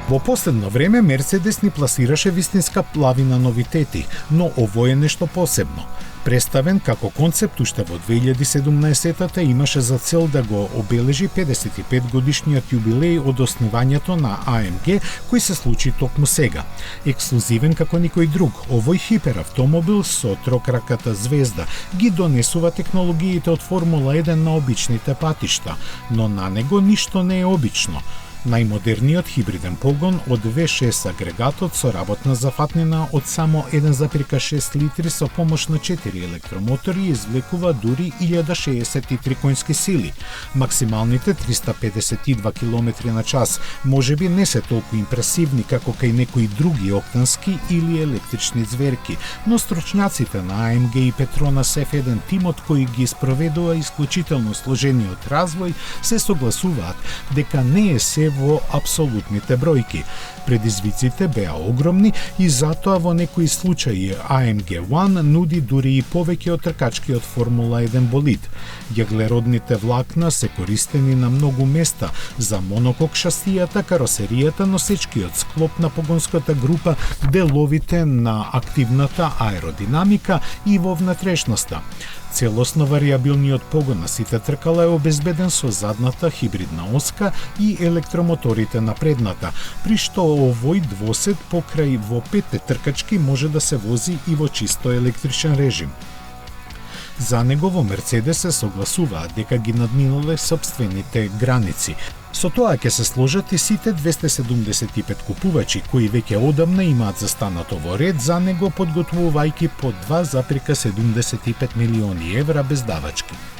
Во последно време Мерцедес ни пласираше вистинска лавина новитети, но ово е нешто посебно. Представен како концепт уште во 2017-та, имаше за цел да го обележи 55 годишниот јубилеј од основањето на AMG, кој се случи токму сега. Ексклузивен како никој друг, овој хиперавтомобил со трокраката звезда ги донесува технологиите од Формула 1 на обичните патишта, но на него ништо не е обично. Најмодерниот хибриден погон од V6 агрегатот со работна зафатнина од само 1,6 литри со помош на 4 електромотори извлекува дури 1063 конски сили. Максималните 352 км на час можеби не се толку импресивни како кај некои други октански или електрични зверки, но стручњаците на AMG и Petronas F1 тимот кој ги спроведува исклучително сложениот развој се согласуваат дека не е се во апсолутните бројки. Предизвиците беа огромни и затоа во некои случаи AMG One нуди дури и повеќе од тркачкиот Формула 1 болид. Јаглеродните влакна се користени на многу места за монокок шасијата, каросеријата, носечкиот склоп на погонската група, деловите на активната аеродинамика и во внатрешноста. Целосно варијабилниот погон на сите тркала е обезбеден со задната хибридна оска и електромоторите на предната, при што овој двосет покрај во 5 тркачки може да се вози и во чисто електричен режим. За него во Мерцедес се согласуваат дека ги надминале сопствените граници. Со тоа ќе се сложат и сите 275 купувачи кои веќе одамна имаат застанато во ред за него, подготвувајќи по 2,75 милиони евра без давачки.